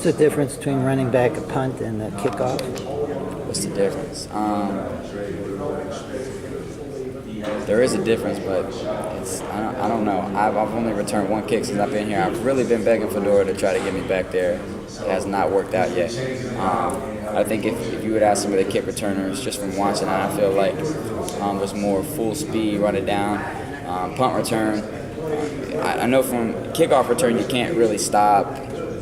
What's the difference between running back a punt and a kickoff? What's the difference? There is a difference, but I don't know. I've only returned one kick since I've been here. I've really been begging Fedora to try to get me back there. It has not worked out yet. I think if you would ask some of the kick returners, just from watching it, I feel like there's more full speed, run it down. Punt return, I know from kickoff return you can't really stop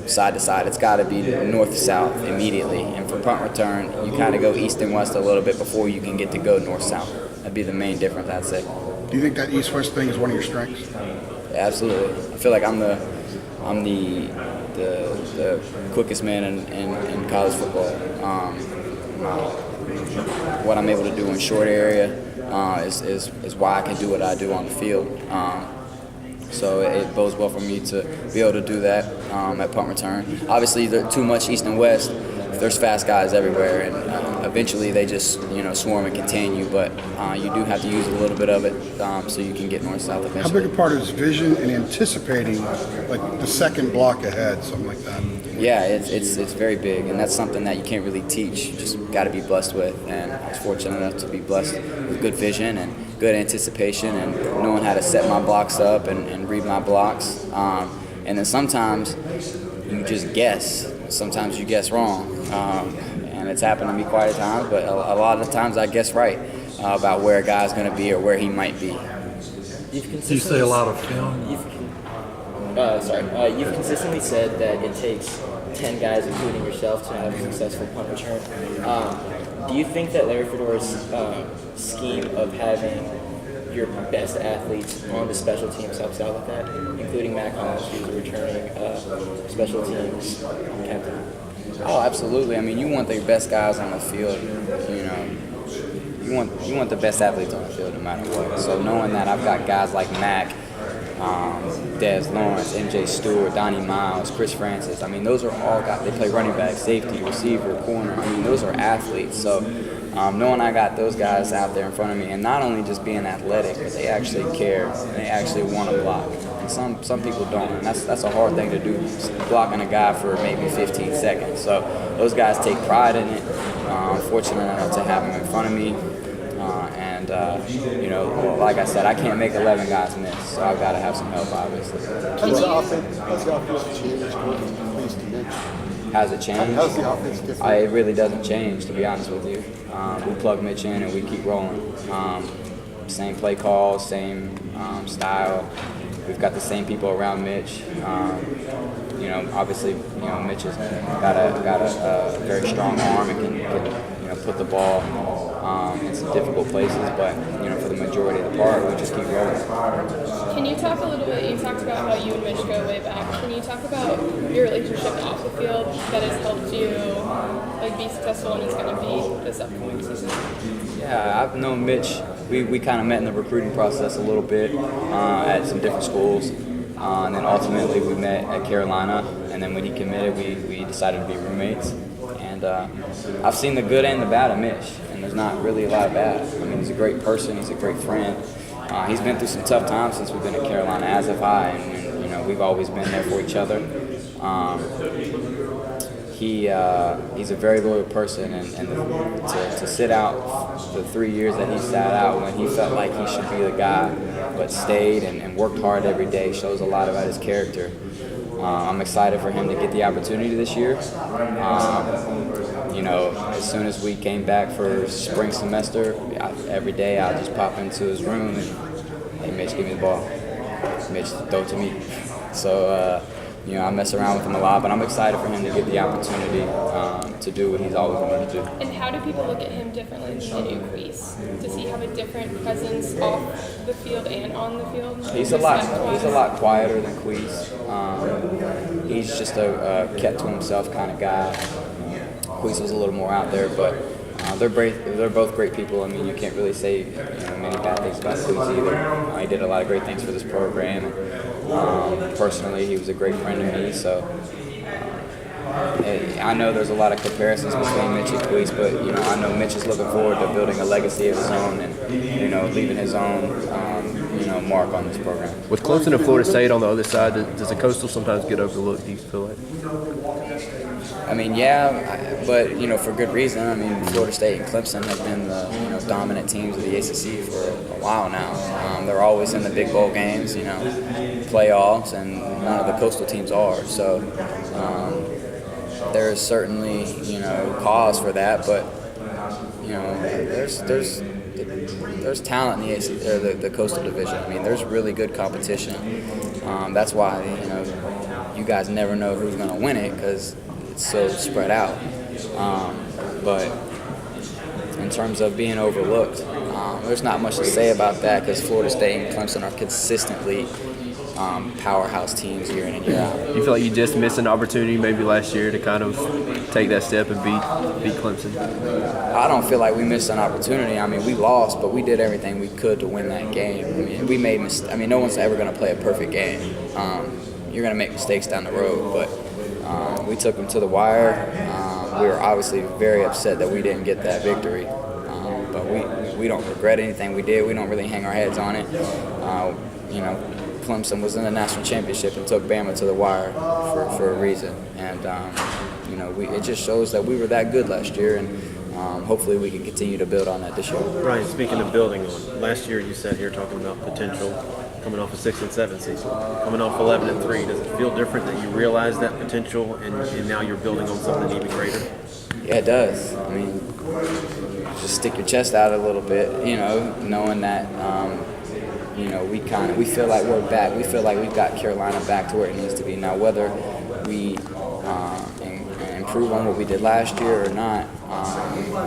side to side. It's got to be north to south immediately. And for punt return, you kind of go east and west a little bit before you can get to go north south. That'd be the main difference, I'd say. Do you think that east-west thing is one of your strengths? Yeah, absolutely. I feel like I'm the quickest man in college football. What I'm able to do in short area is why I can do what I do on the field. So it bodes well for me to be able to do that at punt return. Obviously, there's too much east and west. There's fast guys everywhere, and eventually they just swarm and contain you. But you do have to use a little bit of it so you can get north-south eventually. How big a part is vision and anticipating, like the second block ahead, something like that? Yeah, it's very big, and that's something that you can't really teach. You just got to be blessed with, and I was fortunate enough to be blessed with good vision and good anticipation and knowing how to set my blocks up and read my blocks. And then sometimes you just guess. Sometimes you guess wrong, and it's happened to me quite a time, but a lot of the times I guess right about where a guy's going to be or where he might be. You say a lot of film? You've consistently said that it takes 10 guys, including yourself, to have a successful punt return. Do you think that Larry Fedora's scheme of having your best athletes on the special teams helps out with that, including Matt Collins, who's a returning special teams captain? Oh, absolutely. I mean, you want the best guys on the field. You want the best athletes on the field no matter what. So knowing that I've got guys like Mac, Dez Lawrence, MJ Stewart, Donnie Miles, Chris Francis. I mean, those are all guys. They play running back, safety, receiver, corner. I mean, those are athletes. So knowing I got those guys out there in front of me, and not only just being athletic, but they actually care and they actually want to block. And some people don't, and that's a hard thing to do, blocking a guy for maybe 15 seconds. So those guys take pride in it. I'm fortunate enough to have them in front of me. Like I said, I can't make 11 guys miss, so I've got to have some help, obviously. How's the offense changed going from place to Mitch? How's it changed? How's the offense different? It really doesn't change, to be honest with you. We plug Mitch in and we keep rolling. Same play calls, same style. We've got the same people around Mitch. Obviously, Mitch has got a very strong arm and can put the ball in some difficult places, but for the majority of the part, we just keep rolling. Can you talk a little bit? You talked about how you and Mitch go way back. Can you talk about your relationship off the field that has helped you be successful and is going to be this upcoming season? Yeah, I've known Mitch. We kind of met in the recruiting process a little bit at some different schools, and then ultimately we met at Carolina. And then when he committed, we decided to be roommates. And I've seen the good and the bad of Mitch, and there's not really a lot of bad. I mean, he's a great person. He's a great friend. He's been through some tough times since we've been at Carolina, as have I, and we've always been there for each other. He's a very loyal person, and to sit out the 3 years that he sat out when he felt like he should be the guy, but stayed and worked hard every day shows a lot about his character. I'm excited for him to get the opportunity this year. As soon as we came back for spring semester, every day I'll just pop into his room and, hey, Mitch, give me the ball. Mitch, throw it to me. So, I mess around with him a lot, but I'm excited for him to get the opportunity to do what he's always wanted to do. And how do people look at him differently than they do Queese? Does he have a different presence off the field and on the field? He's a lot quieter than Queese. He's just a kept to himself kind of guy. Queese was a little more out there, but they're both great people. I mean, you can't really say many bad things about Queese either. He did a lot of great things for this program. Personally, he was a great friend to me, so I know there's a lot of comparisons between Mitch and Queese, but I know Mitch is looking forward to building a legacy of his own and leaving his own mark on this program. With Clemson and Florida State on the other side, does the Coastal sometimes get overlooked, do you feel like? I mean, yeah, but for good reason. I mean, Florida State and Clemson have been the dominant teams of the ACC for a while now. They're always in the big bowl games, playoffs, and none of the coastal teams are. So there is certainly cause for that, but there's talent in the ACC, or the coastal division. I mean, there's really good competition. That's why you guys never know who's going to win it because it's so spread out. But in terms of being overlooked, there's not much to say about that because Florida State and Clemson are consistently powerhouse teams year in and year out. You feel like you just missed an opportunity maybe last year to kind of take that step and beat Clemson? I don't feel like we missed an opportunity. I mean, we lost, but we did everything we could to win that game. I mean, no one's ever going to play a perfect game. You're going to make mistakes down the road, but we took them to the wire. We were obviously very upset that we didn't get that victory, but we don't regret anything we did. We don't really hang our heads on it. Clemson was in the national championship and took Bama to the wire for a reason, and it just shows that we were that good last year, and hopefully we can continue to build on that this year. Ryan, speaking of building on, last year you sat here talking about potential coming off a 6-7 season, coming off 11-3. Does it feel different that you realize that potential and now you're building on something even greater? Yeah, it does. I mean, just stick your chest out a little bit, knowing that we feel like we're back. We feel like we've got Carolina back to where it needs to be. Now, whether we improve on what we did last year or not,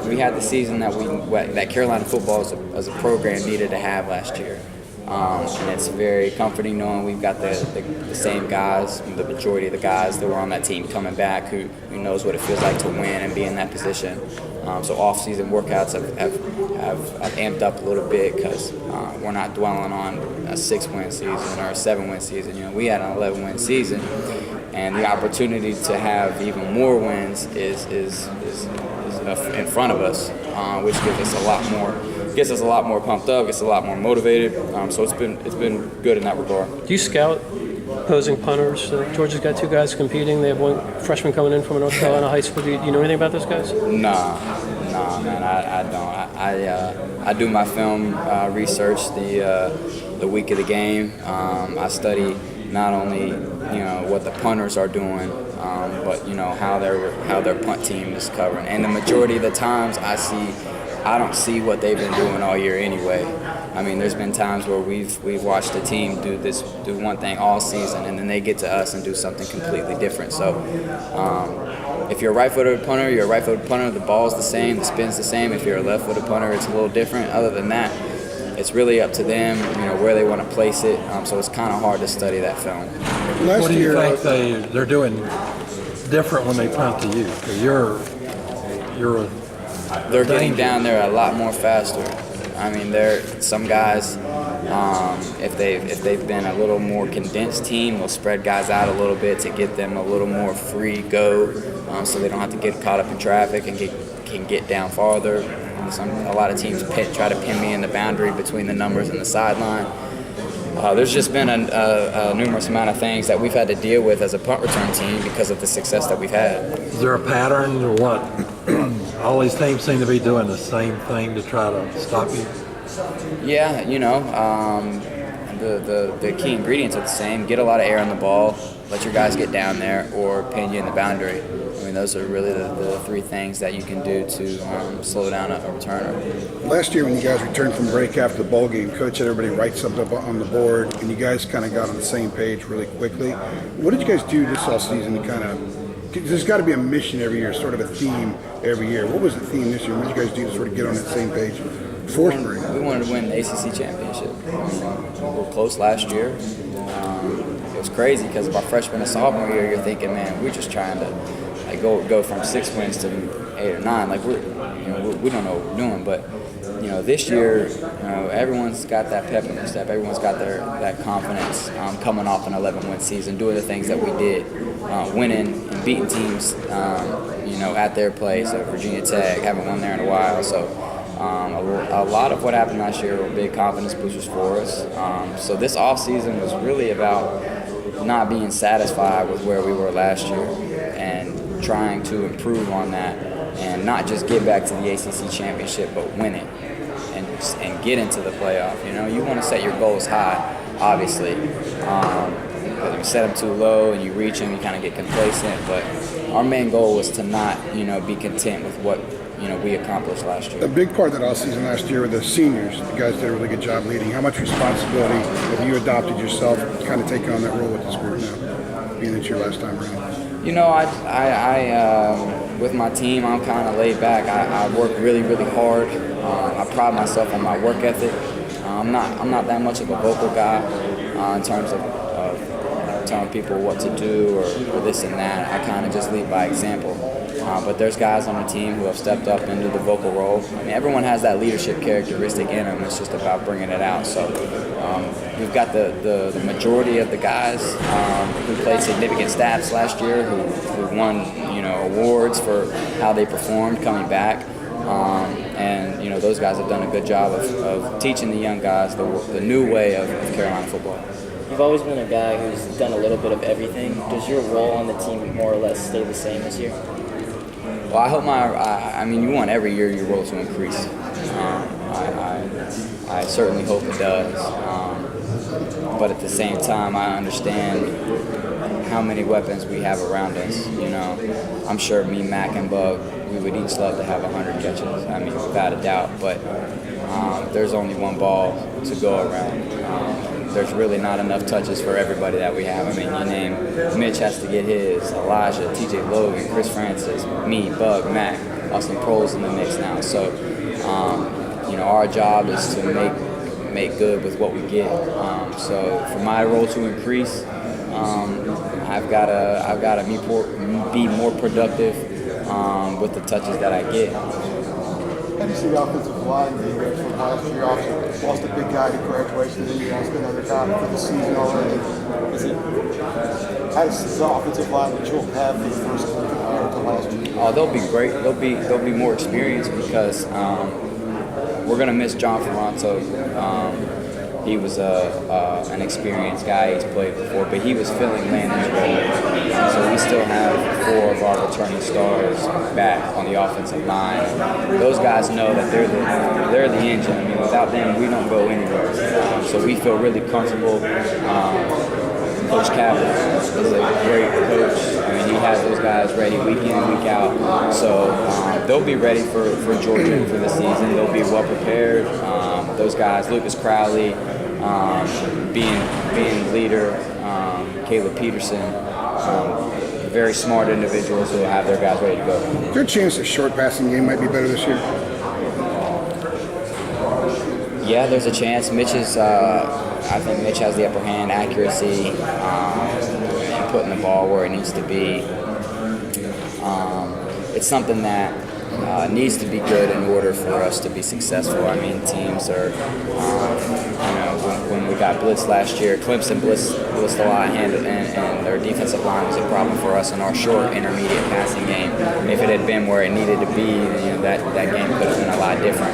we had the season that Carolina football as a program needed to have last year. And it's very comforting knowing we've got the same guys, the majority of the guys that were on that team coming back who knows what it feels like to win and be in that position. So off-season workouts have amped up a little bit because we're not dwelling on a 6-win season or a 7-win season. We had an 11-win season, and the opportunity to have even more wins is in front of us, which gets us a lot more pumped up, gets us a lot more motivated. So it's been good in that regard. Do you scout opposing punters? Georgia's got 2 guys competing. They have 1 freshman coming in from North Carolina high school. Do you know anything about those guys? Nah, man, I don't. I do my film research the week of the game. I study not only what the punters are doing, but how their punt team is covering. And the majority of the times I don't see what they've been doing all year anyway. I mean, there's been times where we've watched the team do one thing all season, and then they get to us and do something completely different. So if you're a right-footed punter, you're a right-footed punter. The ball's the same, the spin's the same. If you're a left-footed punter, it's a little different. Other than that, it's really up to them, where they want to place it. So it's kind of hard to study that film. What do you think they're doing different when they punt to you? Because they're getting down there a lot more faster. I mean, some guys, if they've been a little more condensed team, they'll spread guys out a little bit to get them a little more free go, so they don't have to get caught up in traffic and can get down farther. A lot of teams try to pin me in the boundary between the numbers and the sideline. There's just been a numerous amount of things that we've had to deal with as a punt return team because of the success that we've had. Is there a pattern or what? All these teams seem to be doing the same thing to try to stop you. Yeah, the key ingredients are the same. Get a lot of air on the ball, let your guys get down there, or pin you in the boundary. I mean, those are really the 3 things that you can do to slow down a returner. Last year when you guys returned from break after the bowl game, Coach had everybody write something up on the board, and you guys kind of got on the same page really quickly. What did you guys do this offseason to kind of, there's got to be a mission every year, sort of a theme every year. What was the theme this year? What did you guys do to sort of get on that same page before spring? We wanted to win the ACC championship. We were close last year. It was crazy because of our freshman and sophomore year, you're thinking, man, we're just trying to go from 6 wins to 8 or 9. Like we don't know what we're doing, but this year, everyone's got that pep in their step. Everyone's got that confidence coming off an 11-win season, doing the things that we did, winning and beating teams, at their place. At Virginia Tech, haven't won there in a while. So a lot of what happened last year were big confidence boosters for us. So this off season was really about not being satisfied with where we were last year and trying to improve on that and not just get back to the ACC championship, but win it and get into the playoff. You know, you want to set your goals high, obviously. Because if you set them too low and you reach them, you kind of get complacent. But our main goal was to not, you know, be content with what, you know, we accomplished last year. A big part of that offseason last year were the seniors. You guys did a really good job leading. How much responsibility have you adopted yourself to kind of take on that role with this group now, being it's your last time around? You know, with my team, I'm kind of laid back. I work really, really hard. I pride myself on my work ethic. I'm not that much of a vocal guy in terms of telling people what to do or this and that. I kind of just lead by example. But there's guys on the team who have stepped up into the vocal role. I mean, everyone has that leadership characteristic in them. It's just about bringing it out. So we've got the majority of the guys who played significant stats last year, who won, you know, awards for how they performed coming back. And you know, those guys have done a good job of teaching the young guys the new way of Carolina football. You've always been a guy who's done a little bit of everything. Does your role on the team more or less stay the same this year? Well, I hope I mean, you want every year your role to increase. I certainly hope it does. But at the same time, I understand how many weapons we have around us. You know, I'm sure me, Mac, and Bug, we would each love to have 100 catches. I mean, without a doubt. But there's only one ball to go around. There's really not enough touches for everybody that we have. I mean, you name Mitch has to get his, Elijah, TJ Logan, Chris Francis, me, Bug, Mac, Austin Proles in the mix now. So, you know, our job is to make good with what we get. So for my role to increase, I've got to be more productive with the touches that I get. How do you see the offensive line being from last year? Obviously, lost a big guy to graduation, and you lost another guy for the season already. How does the offensive line that you'll have for the first year compared to last year? Oh, they'll be great. They'll be more experienced because we're gonna miss John Ferranto. He was an experienced guy. He's played before, but he was filling Landon's role. So we still have 4 of our returning stars back on the offensive line. Those guys know that they're the engine. I mean, without them, we don't go anywhere. So we feel really comfortable. Coach Kaplan is a great coach. I mean, he has those guys ready week in and week out. So they'll be ready for Georgia for the season. They'll be well prepared. Those guys, Lucas Crowley, being leader, Caleb Peterson, very smart individuals who will have their guys ready to go. Is there a chance the short passing game might be better this year? Yeah, there's a chance. I think Mitch has the upper hand, accuracy, and putting the ball where it needs to be. It's something that needs to be good in order for us to be successful. I mean, teams are, you know, when we got blitzed last year, Clemson blitzed a lot, and their defensive line was a problem for us in our short, intermediate passing game. If it had been where it needed to be, you know, that game could have been a lot different.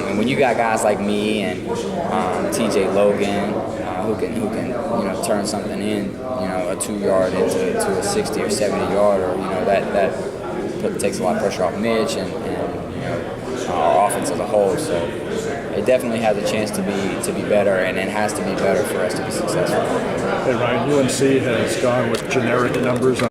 And when you got guys like me and TJ Logan, who can you know, turn something in, you know, a 2-yard into a 60 or 70 yarder, you know, that takes a lot of pressure off Mitch and you know, our offense as a whole. So it definitely has a chance to be better, and it has to be better for us to be successful. Hey Ryan, UNC has gone with generic numbers on